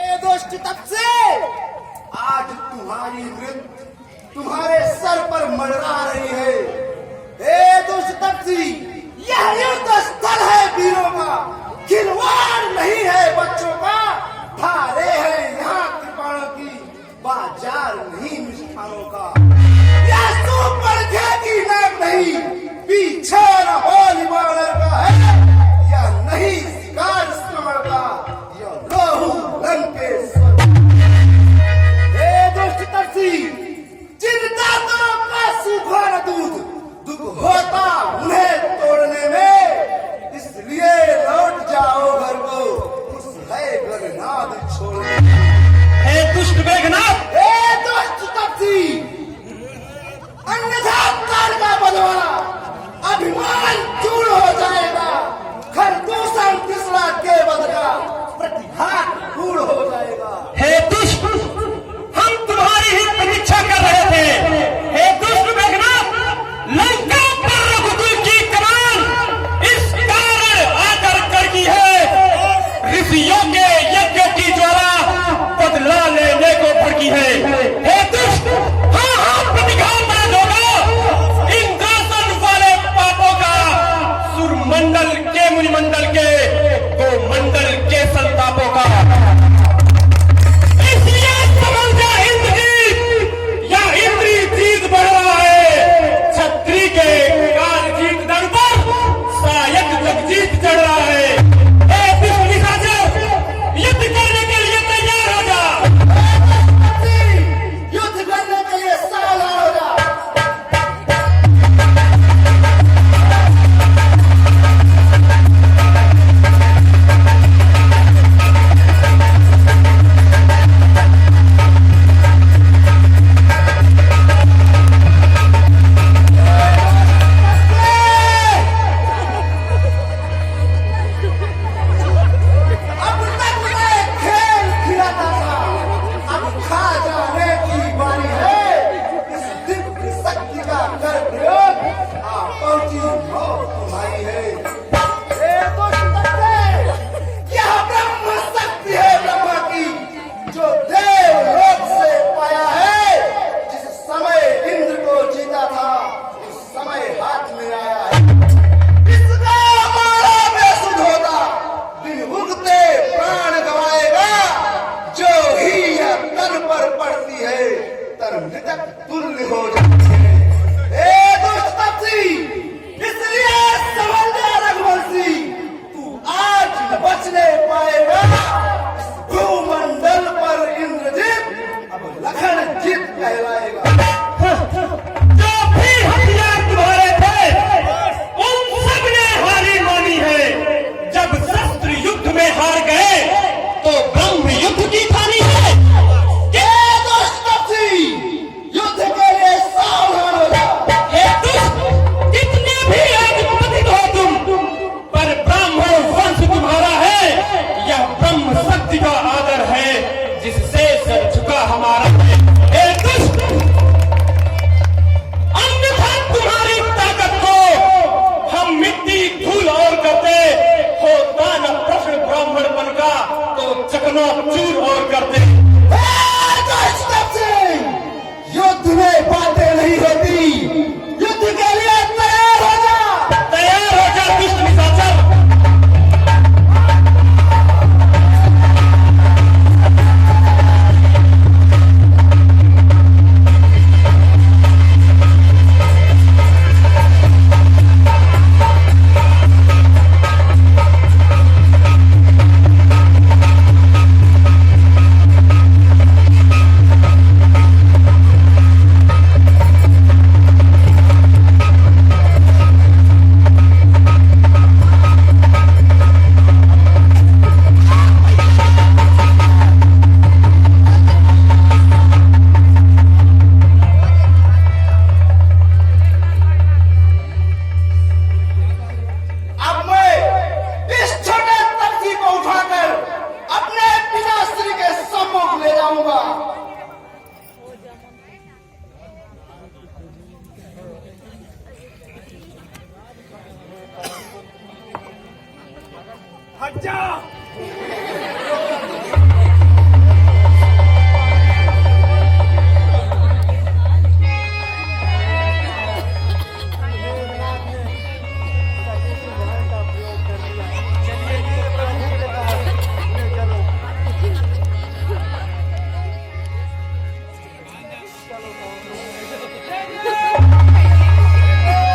ए दोस्त तब से आज तुम्हारी मृत्यु तुम्हारे सर पर मंडरा रही है। ए दोस्त तपसी, यह युद्ध स्थल है वीरों का, खिलवाड़ नहीं है बच्चों का। धारे है यहाँ कृपाणों की, बाजार नहीं मिष्ठानों का। यह सुपर की नाम नहीं, पीछे न होली बॉर्डर का है। यह नहीं शिकार श्रवण का, यह लोहू लंकेश्वर। ए दोस्त तपसी, चिंता तो का सूखा न दूध, दुख होता उन्हें तोड़ने में। इसलिए लौट जाओ घर को, उस है गगनाद छोड़ने। हे दुष्ट मेघनाद, ए दुष्ट तपसी, अन्यथा काल का बलवा अभिमान चूर हो जाएगा। खरदूषण तीसरा के बदला प्रतिघात दूर हो जाएगा। हे दुष्ट, हम तुम्हारी ही प्रतीक्षा कर रहे थे। हे दुष्ट मेघनाद, लंका पर रघुकुल की कमान इस कारण आकर कड़की है। ऋषियों के यज्ञ की ज्वाला बदला लेने को भड़की है। हे दुष्ट, हाँ प्रतिघात होगा इंद्रासन वाले पापों का, सुरमंडल के मुनिमंडल के गोमंडल के संतापों का। इसलिए समझ जा इंद्रजीत, या इंद्री जीत बढ़ रहा है। छत्री के काल जीत दर पर सायक जगजीत चढ़ रहा है। ए विष्णु निशाचर, युद्ध करने के लिए तैयार हो जा। युद्ध करने के लिए सावधान हो जा। अब तक मैं खेल खिलाता था, अब खा जाने की बारी है। इस दिव्य शक्ति का कर प्रयोग, आ पहुंची मौत तुम्हारी है। ए दोस्त तपसे, यह ब्रह्म शक्ति है ब्रह्मा की, जो देवलोक से पाया है। जिस समय इंद्र को जीता था, उस समय हाथ में आया है। इसका मारा में शुद्ध होता, बिन उगते प्राण गवाएगा। जो ही यह तन पर पड़ती है, तर मृतक तुल्य हो जाती है। ए दोस्त तपसी, इसलिए समझ जा रघुवंशी, तू आज बचने पाएगा। इस भूमंडल पर इंद्रजीत अब लखन जीत कहलाएगा। जो भी हथियार तुम्हारे थे, उन सब ने हारी मानी है। जब शस्त्र युद्ध में हार गए, तो ब्रह्म युद्ध की ठानी है। ए दोस्त तपसी, युद्ध के लिए सावधान हो जा। हे दुष्ट, कितने भी अधिपतित हो तुम, पर ब्राह्मण वंश तुम्हारा है। यह ब्रह्म शक्ति का आदर है, जिससे सर झुका हमारा है। हे दुष्ट, अन्यथा तुम्हारी ताकत को हम मिट्टी धूल और करते। होता न प्रश्न ब्राह्मण बन का, तो चकनाचूर और करते।